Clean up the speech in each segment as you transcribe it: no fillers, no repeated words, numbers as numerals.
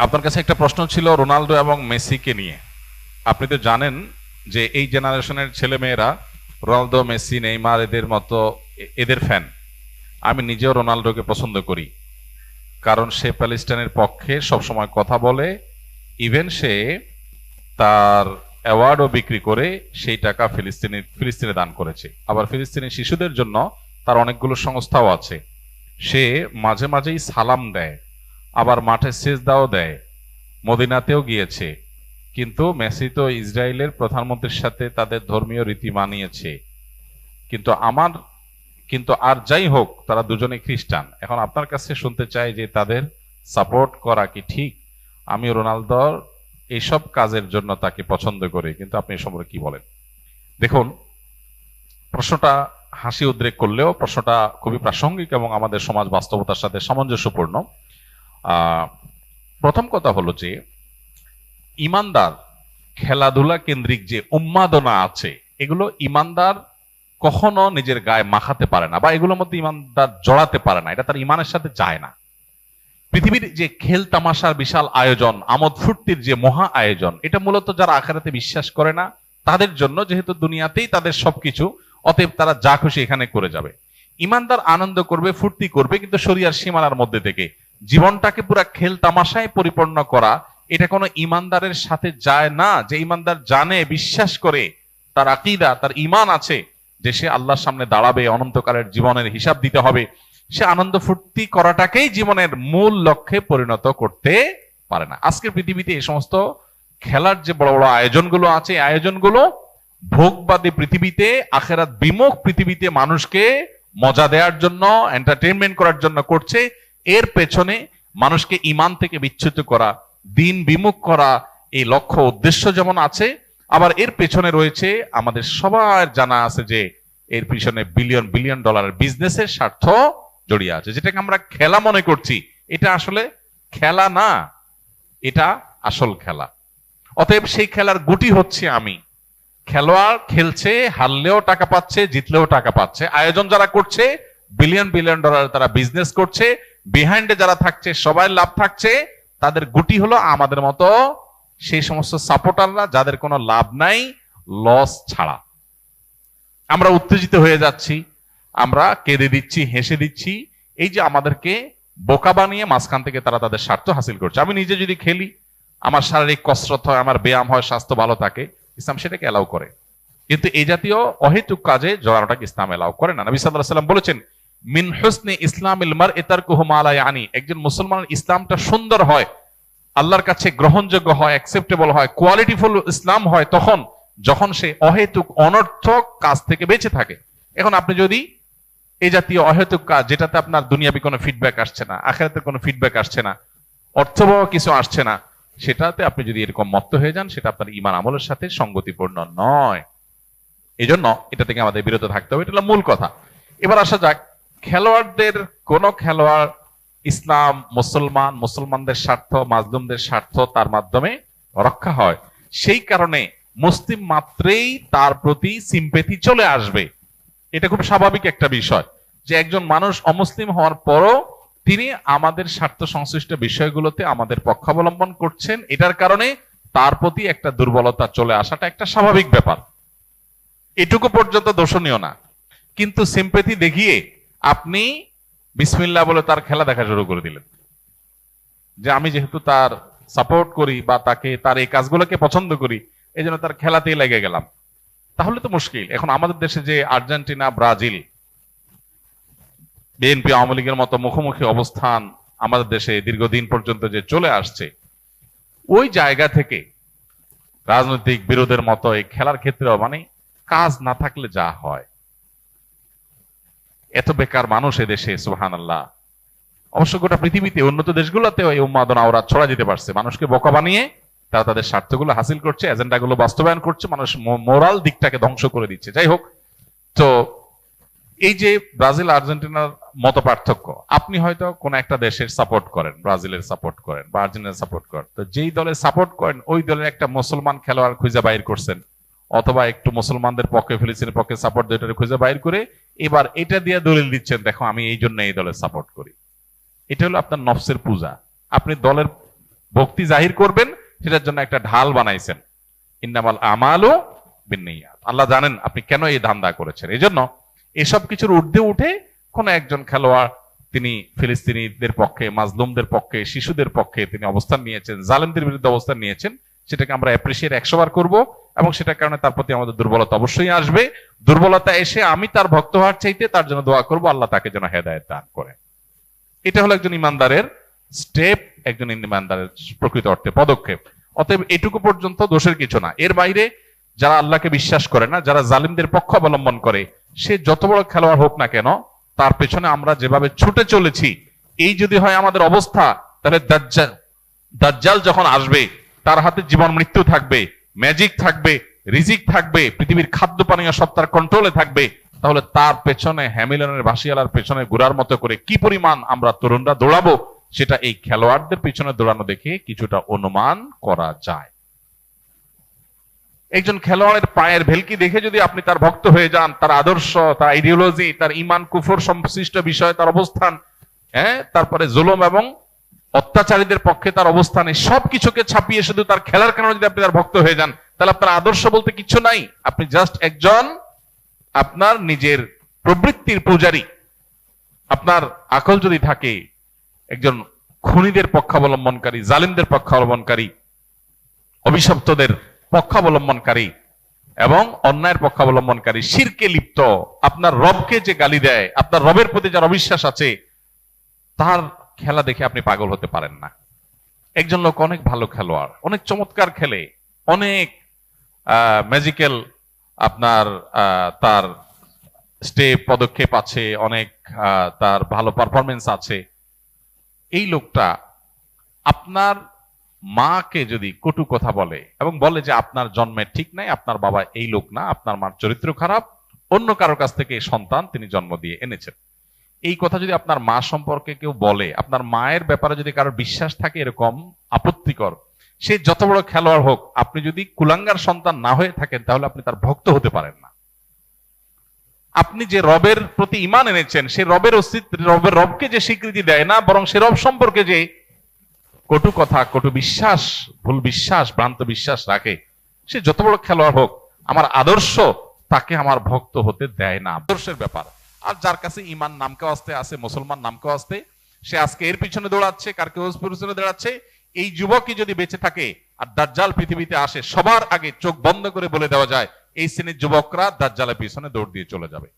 আপনার কাছে একটা প্রশ্ন ছিল রোনালদো এবং মেসিকে নিয়ে। আপনি তো জানেন যে এই জেনারেশনের ছেলে মেয়েরা রোনালদো, মেসি, নেইমার এদের মতো এদের ফ্যান। আমি নিজেও রোনালদোকে পছন্দ করি, কারণ সে প্যালেস্টাইনের পক্ষে সবসময় কথা বলে। ইভেন সে তার অ্যাওয়ার্ডও বিক্রি করে সেই টাকা ফিলিস্তিনে দান করেছে। আবার ফিলিস্তিনি শিশুদের জন্য তার অনেকগুলো সংস্থাও আছে। সে মাঝে মাঝেই সালাম দেয়, আবার মাঠে সেজদাও দেয়, মদিনাতেও গিয়েছে। কিন্তু মেসি তো ইসরায়েলের প্রধানমন্ত্রীর সাথে তাদের ধর্মীয় রীতি মানিয়েছে। কিন্তু আমার কিন্তু আর যাই হোক, তারা দুজনে খ্রিস্টান। এখন আপনার কাছে শুনতে চাই যে তাদের সাপোর্ট করা কি ঠিক? আমি রোনালদোর এইসব কাজের জন্য তাকে পছন্দ করি, কিন্তু আপনি এ সম্পর্কে কি বলেন? দেখুন, প্রশ্নটা হাসি উদ্রেক করলেও প্রশ্নটা খুবই প্রাসঙ্গিক এবং আমাদের সমাজ বাস্তবতার সাথে সামঞ্জস্যপূর্ণ। প্রথম কথা হলো যে ইমানদার খেলাধুলা কেন্দ্রিক যে উন্মাদনা আছে, এগুলো ইমানদার কখনো নিজের গায়ে মাখাতে পারে না, বা এগুলোর মধ্যে ইমানদার জড়াতে পারে না। এটা তার ইমানের সাথে যায় না। পৃথিবীর যে খেল তামাশার বিশাল আয়োজন, আমোদ ফুর্তির যে মহা আয়োজন, এটা মূলত যারা আখিরাতে বিশ্বাস করে না তাদের জন্য, যেহেতু দুনিয়াতেই তাদের সবকিছু, অতএব তারা যা খুশি এখানে করে যাবে। ইমানদার আনন্দ করবে, ফুর্তি করবে, কিন্তু শরিয়ার সীমানার মধ্যে থেকে। জীবনটাকে পুরা খেল তামাশায় পরিপূর্ণ করা, এটা কোনো ইমানদারের সাথে যায় না। যে ইমানদার জানে, বিশ্বাস করে, তার আকীদা, তার ঈমান আছে যে সে আল্লাহর সামনে দাঁড়াবে, অনন্তকালের জীবনের হিসাব দিতে হবে, সে আনন্দ ফুর্তি করাটাকেই জীবনের মূল লক্ষ্যে পরিণত করতে পারে না। আজকের পৃথিবীতে এই সমস্ত খেলার যে বড় বড় আয়োজনগুলো আছে, আয়োজনগুলো ভোগবাদী পৃথিবীতে, আখেরাত বিমুখ পৃথিবীতে মানুষকে মজা দেওয়ার জন্য, এন্টারটেইনমেন্ট করার জন্য করছে। এর পেছনে মানুষকে ঈমান থেকে বিচ্যুত করা, দিন বিমুখ করা, এই লক্ষ্য উদ্দেশ্য যেমন আছে, আবার এর পেছনে রয়েছে, আমাদের সবার জানা আছে যে এর পিছনে বিলিয়ন বিলিয়ন ডলারের বিজনেসের স্বার্থ জড়িয়ে আছে। যেটাকে আমরা খেলা মনে করছি, এটা আসলে খেলা না, এটা আসল খেলা। অতএব সেই খেলার গুটি হচ্ছে আমি। খেলোয়াড় খেলছে, হারলেও টাকা পাচ্ছে, জিতলেও টাকা পাচ্ছে। আয়োজন যারা করছে, বিলিয়ন বিলিয়ন ডলার তারা বিজনেস করছে। বিহাইন্ডে যারা থাকছে, সবাই লাভ থাকছে। তাদের গুটি হলো আমাদের মতো সেই সমস্ত সাপোর্টাররা যাদের কোনো লাভ নাই, লস ছাড়া। আমরা উত্তেজিত হয়ে যাচ্ছি, আমরা কেঁদে দিচ্ছি, হেসে দিচ্ছি। এই যে আমাদেরকে বোকা বানিয়ে মাঝখান থেকে তারা তাদের স্বার্থ হাসিল করছে। আমি নিজে যদি খেলি, আমার শারীরিক কসরত হয়, আমার ব্যায়াম হয়, স্বাস্থ্য ভালো থাকে, ইসলাম সেটাকে এলাও করে। কিন্তু এই জাতীয় অহেতুক কাজে জড়ানোটাকে ইসলাম এলাও করে না। নবী সাল্লাল্লাহু আলাইহি ওয়াসাল্লাম বলেছেন, মিন হুসনি ইসলামিল মারই তারকুহু মা লা ইয়ানি। একজন মুসলমানের ইসলামটা সুন্দর হয়, আল্লাহর কাছে গ্রহণযোগ্য হয়, অ্যাকসেপ্টেবল হয়, কোয়ালিটিফুল ইসলাম হয় তখন যখন সে অহেতুক অনর্থক কাজ থেকে বেঁচে থাকে। এখন আপনি যদি এই জাতীয় অহেতুক কাজ, যেটাতে আপনার দুনিয়াবি কোনো ফিডব্যাক আসছে না, আখিরাতের কোনো ফিডব্যাক আসছে না, অর্থবহ কিছু আসছে না, সেটাতে আপনি যদি এরকম মত্ত হয়ে যান, সেটা আপনার ঈমান আমলের সাথে সঙ্গতিপূর্ণ নয়। এই জন্য এটা থেকে আমাদের বিরত থাকতে হবে। এটা হলো মূল কথা। এবার আসা যাক, খেলোয়াড়দের কোন খেলোয়াড় ইসলাম, মুসলমান, মুসলমানদের স্বার্থ, মাজলুমদের স্বার্থ তার মাধ্যমে রক্ষা হয়, সেই কারণে মুসলিম মাত্রেই তার প্রতি সিম্পেথি চলে আসবে। এটা খুব স্বাভাবিক একটা বিষয় যে একজন মানুষ অমুসলিম হওয়ার পরও তিনি আমাদের স্বার্থ সংশ্লিষ্ট বিষয়গুলোতে আমাদের পক্ষাবলম্বন করছেন। এটার কারণে তার প্রতি একটা দুর্বলতা চলে আসাটা একটা স্বাভাবিক ব্যাপার, এটুকু পর্যন্ত দোষণীয় না। কিন্তু সিম্পেথি দেখিয়ে আপনি বিসমিল্লাহ বলে তার খেলা দেখা শুরু করে দিলেন, যে আমি যেহেতু তার সাপোর্ট করি বা তাকে, তার এই কাজগুলোকে পছন্দ করি, এই জন্য তার খেলাতেই লেগে গেলাম, তাহলে তো মুশকিল। এখন আমাদের দেশে যে আর্জেন্টিনা, ব্রাজিল, বিএনপি, আওয়ামী লীগের মতো মুখোমুখি অবস্থান আমাদের দেশে দীর্ঘদিন পর্যন্ত যে চলে আসছে, ওই জায়গা থেকে রাজনৈতিক বিরোধের মতো এই খেলার ক্ষেত্রেও মানে কাজ না থাকলে যা হয়, এত বেকার মানুষ এদেশে, সুবহানাল্লাহ। অবশ্য গোটা পৃথিবীতে উন্নত দেশগুলোতেও এই উন্মাদনা ওরা ছড়া যেতে পারছে। মানুষকে বোকা বানিয়ে তারা তাদের স্বার্থগুলো হাসিল করছে, এজেন্ডাগুলো বাস্তবায়ন করছে, মানুষ মোরাল দিকটাকে ধ্বংস করে দিচ্ছে। যাই হোক, তো এই যে ব্রাজিল আর্জেন্টিনার মত পার্থক্য, আপনি হয়তো কোন একটা দেশের সাপোর্ট করেন, ব্রাজিলের সাপোর্ট করেন বা আর্জেন্টিনার সাপোর্ট করেন, তো যেই দলের সাপোর্ট করেন ওই দলের একটা মুসলমান খেলোয়াড় খুঁজে বাইর করছেন, অথবা একটু মুসলমানদের পক্ষে, ফিলিস্তিনের পক্ষে সাপোর্ট দুইটারে খুঁজে বাইর করে এবার এটা দিয়ে দলিল দিচ্ছেন, দেখো আমি এই জন্য এই দলের সাপোর্ট করি। এটা হলো আপনার নফসের পূজা। আপনি দলের ভক্তি জাহির করবেন, সেটার জন্য একটা ঢাল বানাইছেন। ইন্নামাল আমালু বিন্নিয়াত। আল্লাহ জানেন আপনি কেন এই ধান্দা করেছেন। এই জন্য এসব কিছুর ঊর্ধ্বে উঠে কোন একজন খেলোয়াড় তিনি ফিলিস্তিনিদের পক্ষে, মাজলুমদের পক্ষে, শিশুদের পক্ষে তিনি অবস্থান নিয়েছেন, জালেমদের বিরুদ্ধে অবস্থান নিয়েছেন, সেটাকে আমরা অ্যাপ্রিসিয়েট 100 বার করব, এবং সেটার কারণে তার প্রতি আমাদের দুর্বলতা অবশ্যই আসবে। দুর্বলতা এসে আমি তার ভক্ত হওয়ার চাইতে তার জন্য দোয়া করব, আল্লাহ তাকে যেন হেদায়েত দান করে। এটা হলো একজন ইমানদারের স্টেপ, একজন ইমানদারের প্রকৃত অর্থে পদক্ষেপ। অতএব এটুকু পর্যন্ত দোষের কিছু না। এর বাইরে যারা আল্লাহকে বিশ্বাস করে না, যারা জালিমদের পক্ষ অবলম্বন করে, সে যত বড় খেলোয়াড় হোক না কেন, তার পেছনে আমরা যেভাবে ছুটে চলেছি, এই যদি হয় আমাদের অবস্থা, তাহলে দাজ্জাল যখন আসবে তার হাতে জীবন মৃত্যু থাকবে, ম্যাজিক থাকবে, রিজিক থাকবে, পৃথিবীর খাদ্য পানীয় সব তার কন্ট্রোলে থাকবে, তাহলে তার পেছনে হ্যামিলনের বাঁশিয়ালার পেছনে ঘোরার মতো করে কি পরিমাণ আমরা তরুণরা দৌড়াবো, সেটা এই খেলোয়াড়দের পিছনে দৌড়ানো দেখে কিছুটা অনুমান করা যায়। একজন খেলোয়াড়ের পায়ের ভেলকি দেখে যদি আপনি তার ভক্ত হয়ে যান, তার আদর্শ, তার আইডিওলজি, তার ইমান কুফর সংশ্লিষ্ট বিষয়, তার অবস্থান, তারপরে জুলুম এবং অত্যাচারীদের পক্ষে তার অবস্থানে সবকিছুকে ছাপিয়ে শুধু তার খেলার কারণে যদি আপনি তার ভক্ত হয়ে যান, তাহলে আপনার আদর্শ বলতে কিছু নাই। আপনি জাস্ট একজন আপনার নিজের প্রবৃত্তির পূজারী। আপনার আকল যদি থাকে একজন খুনিদের পক্ষাবলম্বনকারী, জালিমদের পক্ষাবলম্বনকারী, অভিশপ্তদের পক্ষাবলম্বনকারী এবং অন্যায়ের পক্ষাবলম্বনকারী, শিরকে লিপ্ত, আপনার রবকে যে গালি দেয়, আপনার রবের প্রতি যার অবিশ্বাস আছে, তার খেলা দেখে আপনি পাগল হতে পারেন না। একজন লোক অনেক ভালো খেলোয়াড়, অনেক চমৎকার খেলে, অনেক ম্যাজিক্যাল আপনার তার স্টেপ পদক্ষেপ আছে, অনেক তার ভালো পারফরমেন্স আছে। এই লোকটা আপনার মাকে যদি কটু কথা বলে এবং বলে যে আপনার জন্মের ঠিক নাই, আপনার বাবা এই লোক না, আপনার মার চরিত্র খারাপ, অন্য কারোর কাছ থেকে সন্তান তিনি জন্ম দিয়ে এনেছেন, এই কথা যদি আপনার মা সম্পর্কে কেউ বলে, আপনার মায়ের ব্যাপারে যদি কারোর বিশ্বাস থাকে এরকম আপত্তিকর, সে যত বড় খেলোয়াড় হোক, আপনি যদি কুলাঙ্গার সন্তান না হয়ে থাকেন, তাহলে আপনি তার ভক্ত হতে পারেন না। আপনি যে রবের প্রতি ঈমান এনেছেন, সে রবের অস্তিত্ব, রবকে যে স্বীকৃতি দেয় না, বরং সে রব সম্পর্কে যে কটু কথা, কটু বিশ্বাস, ভুল বিশ্বাস, ভ্রান্ত বিশ্বাস রাখে, সে যত বড় খেলোয়াড় হোক, আমার আদর্শ তাকে আমার ভক্ত হতে দেয় না। আদর্শের ব্যাপার। আর যার কাছে ঈমান নামকে আসতে আছে, মুসলমান নামকে আসতে, সে আজকে এর পিছনে দৌড়াচ্ছে, কার কেউ পিছনে দৌড়াচ্ছে। এই যুবকই যদি বেঁচে থাকে আর দাজ্জাল পৃথিবীতে আসে, সবার আগে চোখ বন্ধ করে বলে দেওয়া যায় এই শ্রেণীর যুবকরা দাজ্জালের পিছনে দৌড় দিয়ে চলে যাবে।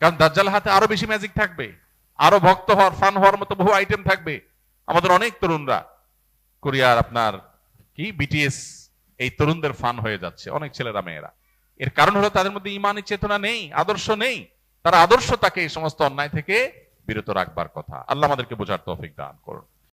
কারণ দাজ্জালের হাতে আরো বেশি ম্যাজিক থাকবে, আরো ভক্ত হওয়ার, ফান হওয়ার মতো বহু আইটেম থাকবে। আমাদের অনেক তরুণরা কোরিয়ার আপনার কি বিটিএস, এই তরুণদের ফান হয়ে যাচ্ছে, অনেক ছেলেরা মেয়েরা। এর কারণ হলো তাদের মধ্যে ঈমানি চেতনা নেই, আদর্শ নেই। তারা আদর্শ তাকে এই সমস্ত অন্যায় থেকে বিরত রাখবার কথা। আল্লাহ আমাদেরকে বোঝার তৌফিক দান করুন।